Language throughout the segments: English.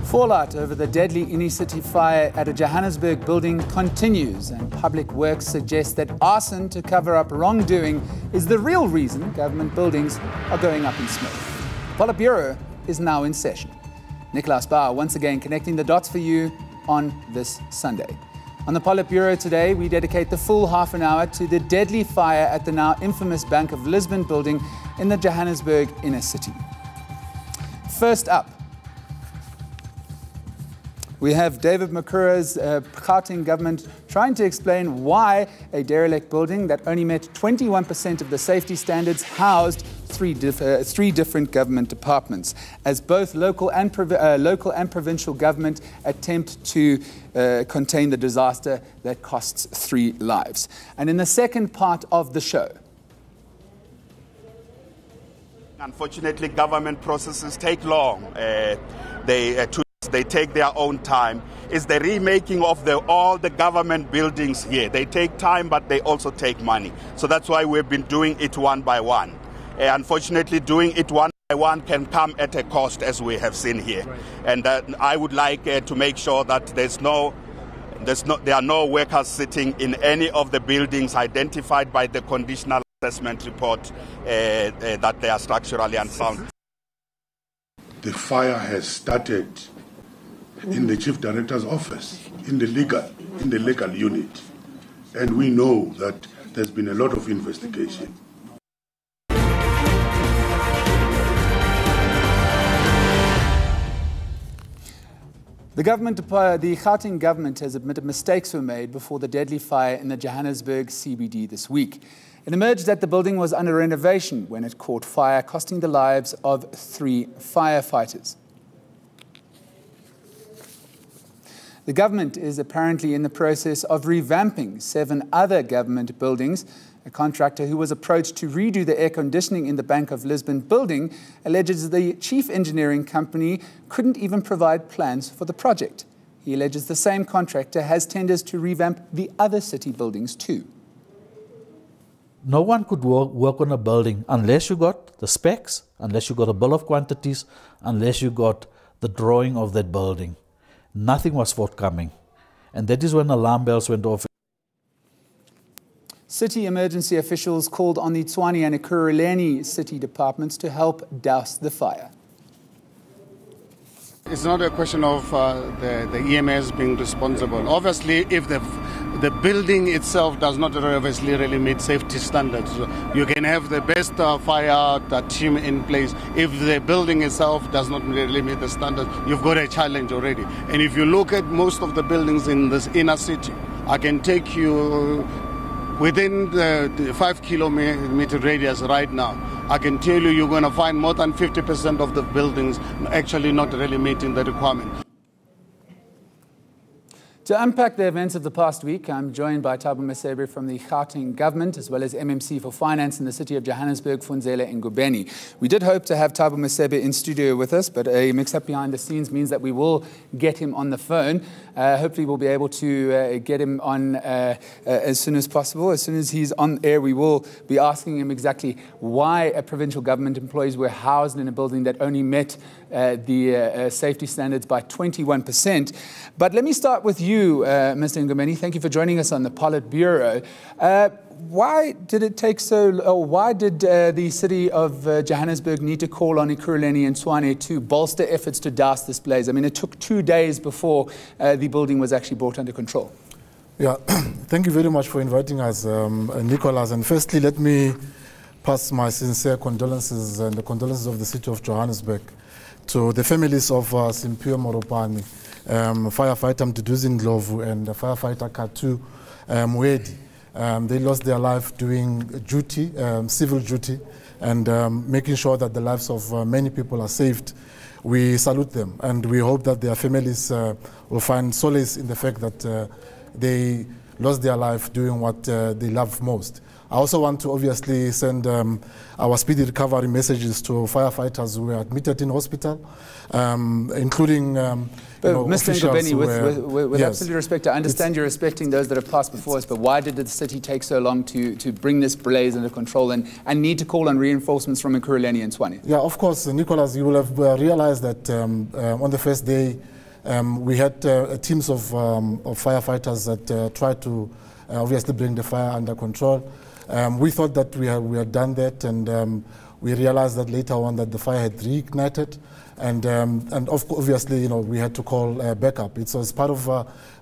Fallout over the deadly inner-city fire at a Johannesburg building continues, and Public Works suggests that arson to cover up wrongdoing is the real reason government buildings are going up in smoke. The Politbureau is now in session. Nicholas Bauer once again connecting the dots for you on this Sunday. On the Politbureau today, we dedicate the full half an hour to the deadly fire at the now infamous Bank of Lisbon building in the Johannesburg inner city. First up, we have David Makura's Gauteng government trying to explain why a derelict building that only met 21% of the safety standards housed three different government departments, as both local and provincial government attempt to contain the disaster that costs 3 lives. And in the second part of the show, unfortunately, government processes take long. They take their own time. It's the remaking of all the government buildings here. They take time, but they also take money. So that's why we've been doing it one by one. Unfortunately, doing it one by one can come at a cost, as we have seen here. Right. And I would like to make sure that there are no workers sitting in any of the buildings identified by the conditional assessment report that they are structurally unsound. The fire has started in the Chief Director's office, in the legal unit. And we know that there's been a lot of investigation. the Gauteng government has admitted mistakes were made before the deadly fire in the Johannesburg CBD this week. It emerged that the building was under renovation when it caught fire, costing the lives of 3 firefighters. The government is apparently in the process of revamping 7 other government buildings. A contractor who was approached to redo the air conditioning in the Bank of Lisbon building alleges the chief engineering company couldn't even provide plans for the project. He alleges the same contractor has tenders to revamp the other city buildings too. No one could work on a building unless you got the specs, unless you got a bill of quantities, unless you got the drawing of that building. Nothing was forthcoming. And that is when alarm bells went off. City emergency officials called on the Tshwane and Ekurhuleni city departments to help douse the fire. It's not a question of the EMS being responsible. Obviously, if the building itself does not obviously really meet safety standards, you can have the best fire team in place. If the building itself does not really meet the standards, you've got a challenge already. And if you look at most of the buildings in this inner city, I can take you within the 5 kilometer radius right now. I can tell you you're going to find more than 50% of the buildings actually not really meeting the requirement. To unpack the events of the past week, I'm joined by Thabo Masebe from the Gauteng government, as well as MMC for Finance in the city of Johannesburg, Funzela Ngubeni. We did hope to have Thabo Masebe in studio with us, but a mix-up behind the scenes means that we will get him on the phone. Hopefully we'll be able to get him on as soon as possible. As soon as he's on air, we will be asking him exactly why provincial government employees were housed in a building that only met the safety standards by 21%. But let me start with you, Mr. Ngubeni. Thank you for joining us on the Politbureau. Why did it take why did the city of Johannesburg need to call on Ekurhuleni and Tshwane to bolster efforts to douse this blaze? I mean, it took 2 days before the building was actually brought under control. Yeah, thank you very much for inviting us, Nicholas. And firstly, let me pass my sincere condolences and the condolences of the city of Johannesburg to the families of Simphiwe Moropani, firefighter Mduduzi Ndlovu and firefighter Katu Mwedi. They lost their life doing duty, civil duty, and making sure that the lives of many people are saved. We salute them, and we hope that their families will find solace in the fact that they lost their life doing what they love most. I also want to obviously send our speedy recovery messages to firefighters who were admitted in hospital, including Mr. Ngobeni, with yes. absolute respect, I understand you're respecting those that have passed before us, but why did the city take so long to bring this blaze under control and need to call on reinforcements from Ekurhuleni and Tshwane? Yeah, of course, Nicholas, you will have realized that on the first day, we had teams of firefighters that tried to obviously bring the fire under control. We thought that we had done that, and we realized that later on that the fire had reignited, and obviously, we had to call backup. It was part of,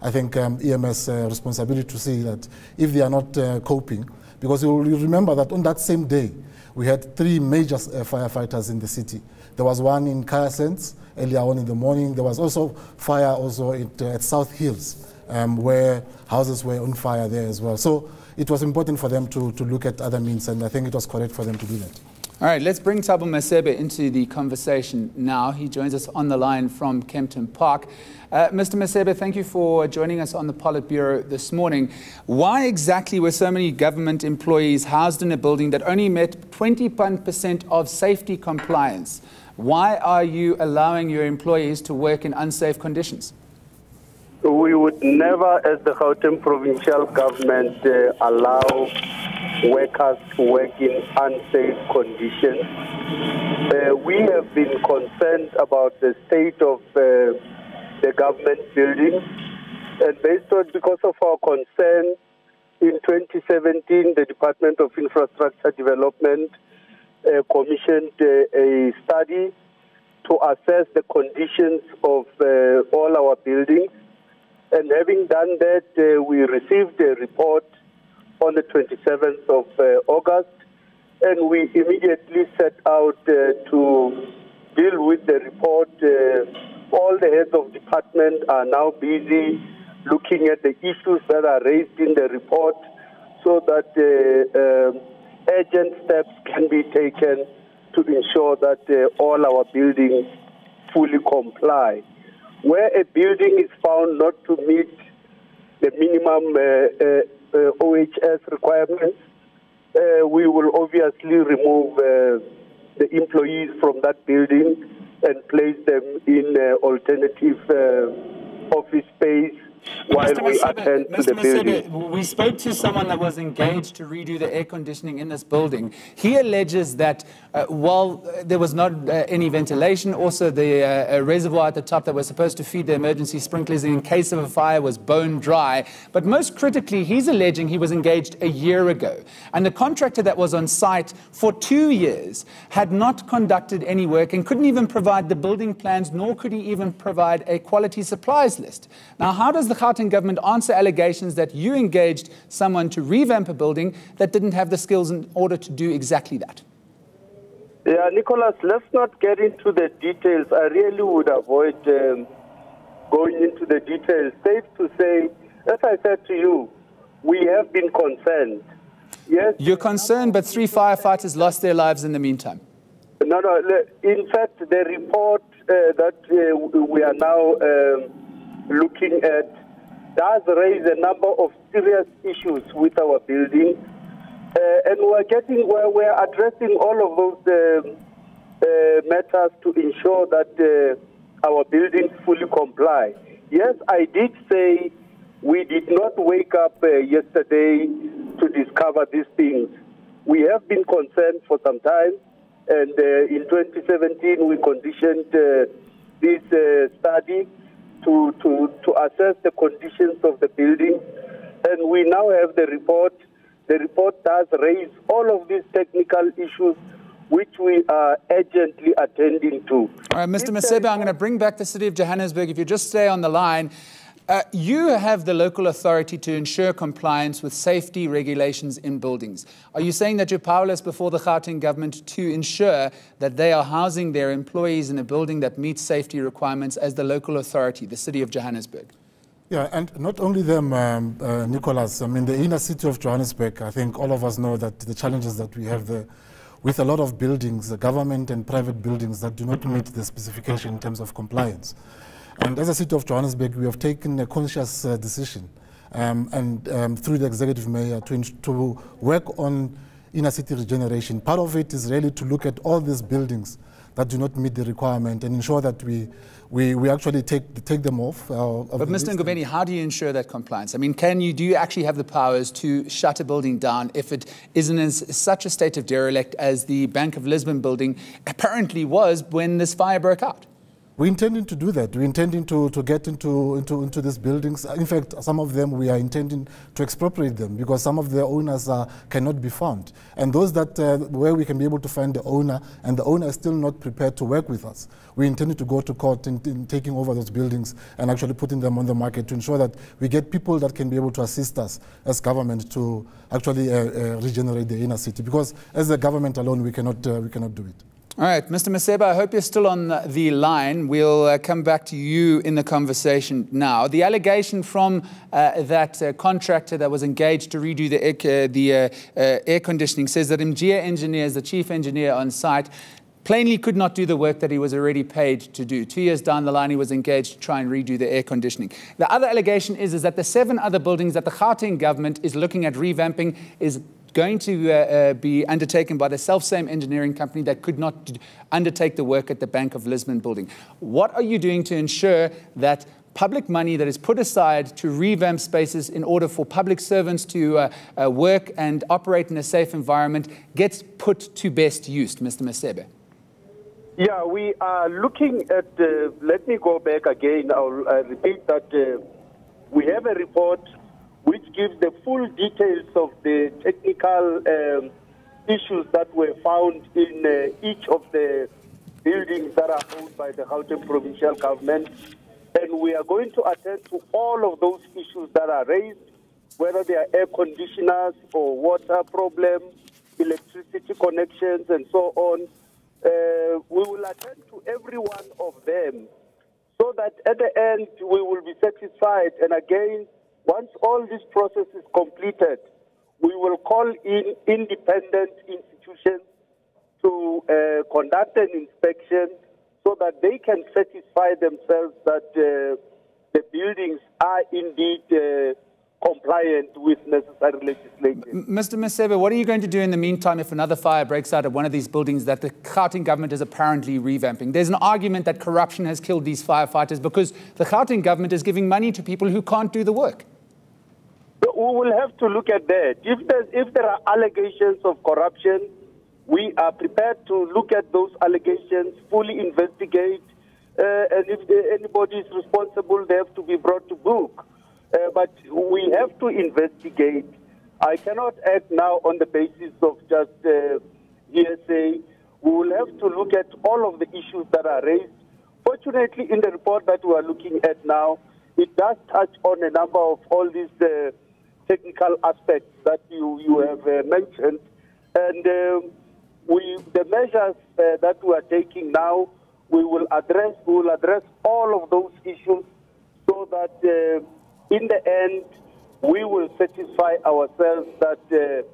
I think, EMS responsibility to see that if they are not coping, because you remember that on that same day, we had 3 major firefighters in the city. There was one in Kaya Sense earlier on in the morning. There was also fire also at South Hills, where houses were on fire there as well. So it was important for them to look at other means, and I think it was correct for them to do that. All right, let's bring Thabo Masebe into the conversation now. He joins us on the line from Kempton Park. Mr. Masebe, thank you for joining us on the Politbureau this morning. Why exactly were so many government employees housed in a building that only met 21% of safety compliance? Why are you allowing your employees to work in unsafe conditions? We would never, as the Gauteng provincial government, allow workers to work in unsafe conditions. We have been concerned about the state of the government buildings, and because of our concern, in 2017, the Department of Infrastructure Development commissioned a study to assess the conditions of all our buildings. And having done that, we received a report on the 27th of August, and we immediately set out to deal with the report. All the heads of department are now busy looking at the issues that are raised in the report so that urgent steps can be taken to ensure that all our buildings fully comply. Where a building is found not to meet the minimum OHS requirements, we will obviously remove the employees from that building and place them in alternative office space while we attend to the building. We spoke to someone that was engaged to redo the air conditioning in this building. He alleges that while there was not any ventilation, also the reservoir at the top that was supposed to feed the emergency sprinklers in case of a fire was bone dry. But most critically, he's alleging he was engaged a year ago. And the contractor that was on site for 2 years had not conducted any work and couldn't even provide the building plans, nor could he even provide a quality supplies list. Now, how does the Gauteng government answer allegations that you engaged someone to revamp a building that didn't have the skills in order to do exactly that? Yeah, Nicholas, let's not get into the details. I really would avoid going into the details. Safe to say, as I said to you, we have been concerned. Yes. You're concerned, but 3 firefighters lost their lives in the meantime. No. In fact, the report that we are now looking at does raise a number of serious issues with our building, and we're addressing all of those matters to ensure that our buildings fully comply. Yes, I did say we did not wake up yesterday to discover these things. We have been concerned for some time, and in 2017 we commissioned this study to assess the conditions of the building, and we now have the report. The report does raise all of these technical issues which we are urgently attending to. All right, Mr. Masebe, I'm going to bring back the City of Johannesburg. If you just stay on the line, you have the local authority to ensure compliance with safety regulations in buildings. Are you saying that you're powerless before the Gauteng government to ensure that they are housing their employees in a building that meets safety requirements as the local authority, the City of Johannesburg? Yeah, and not only them, Nicholas. I mean, the inner city of Johannesburg, I think all of us know that the challenges that we have there with a lot of buildings, the government and private buildings that do not meet the specification in terms of compliance. And as a city of Johannesburg, we have taken a conscious decision and through the executive mayor to work on inner city regeneration. Part of it is really to look at all these buildings that do not meet the requirement and ensure that we actually take them off. But Mr. Ngobeni, how do you ensure that compliance? I mean, do you actually have the powers to shut a building down if it isn't in such a state of derelict as the Bank of Lisbon building apparently was when this fire broke out? We're intending to do that. We're intending to get into these buildings. In fact, some of them we are intending to expropriate them because some of the owners cannot be found. And those that where we can be able to find the owner and the owner is still not prepared to work with us, we intended to go to court in taking over those buildings and actually putting them on the market to ensure that we get people that can be able to assist us as government to actually regenerate the inner city. Because as a government alone, we cannot do it. All right, Mr. Maseba, I hope you're still on the line. We'll come back to you in the conversation now. The allegation from that contractor that was engaged to redo the air conditioning says that MGA engineers, the chief engineer on site, plainly could not do the work that he was already paid to do. 2 years down the line, he was engaged to try and redo the air conditioning. The other allegation is that the 7 other buildings that the Gauteng government is looking at revamping is going to be undertaken by the self-same engineering company that could not undertake the work at the Bank of Lisbon building. What are you doing to ensure that public money that is put aside to revamp spaces in order for public servants to work and operate in a safe environment gets put to best use, Mr. Masebe? Yeah, we are looking at, let me go back again, I'll repeat that we have a report which gives the full details of the technical issues that were found in each of the buildings that are owned by the Gauteng provincial government. And we are going to attend to all of those issues that are raised, whether they are air conditioners or water problems, electricity connections, and so on. We will attend to every one of them so that at the end we will be satisfied. And again, once all this process is completed, we will call in independent institutions to conduct an inspection so that they can satisfy themselves that the buildings are indeed compliant with necessary legislation. Mr. Masebe, what are you going to do in the meantime if another fire breaks out at one of these buildings that the Gauteng government is apparently revamping? There's an argument that corruption has killed these firefighters because the Gauteng government is giving money to people who can't do the work. We will have to look at that. If there are allegations of corruption, we are prepared to look at those allegations, fully investigate, and if anybody is responsible, they have to be brought to book. But we have to investigate. I cannot act now on the basis of just hearsay. We will have to look at all of the issues that are raised. Fortunately, in the report that we are looking at now, it does touch on a number of all these technical aspects that you have mentioned. And the measures that we are taking now, we will address all of those issues so that in the end, we will satisfy ourselves that the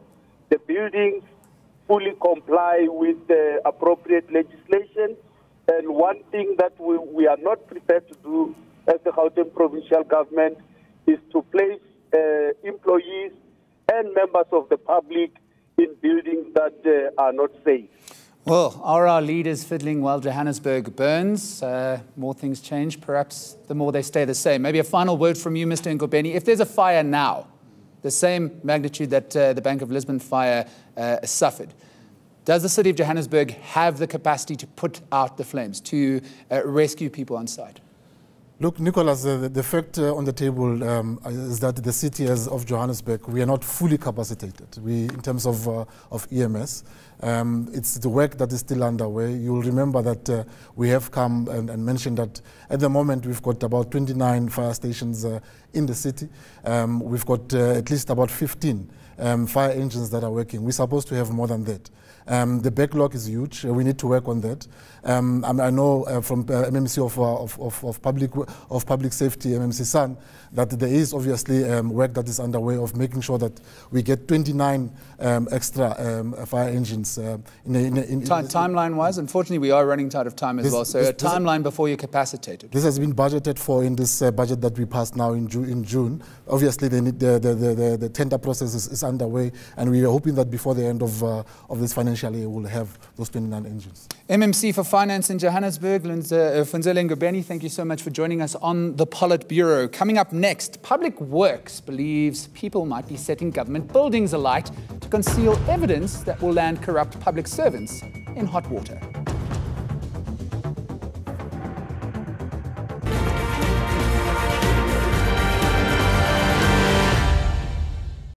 buildings fully comply with the appropriate legislation. And one thing that we are not prepared to do as the Gauteng provincial government is to place employees and members of the public in buildings that are not safe. Well, are our leaders fiddling while Johannesburg burns? More things change, perhaps the more they stay the same. Maybe a final word from you, Mr. Ngobeni. If there's a fire now, the same magnitude that the Bank of Lisbon fire suffered, does the city of Johannesburg have the capacity to put out the flames, to rescue people on site? Look, Nicholas, the fact on the table is that the city of Johannesburg, we are not fully capacitated. In terms of EMS, it's the work that is still underway. You'll remember that we have come and mentioned that at the moment we've got about 29 fire stations in the city. We've got at least about 15 fire engines that are working. We're supposed to have more than that. The backlog is huge. We need to work on that. I know from MMC of Public Safety, MMC Sun, that there is obviously work that is underway of making sure that we get 29 extra fire engines. Timeline-wise, unfortunately, we are running out of time as well. So a timeline before you're capacitated. This has been budgeted for in this budget that we passed now in in June. Obviously, they need the tender process is underway, and we are hoping that before the end of this financial year, we'll have those 29 engines. MMC for Finance in Johannesburg, Funzile Ngubeni, thank you so much for joining us on the Politbureau. Coming up next, Public Works believes people might be setting government buildings alight to conceal evidence that will land corrupt public servants in hot water.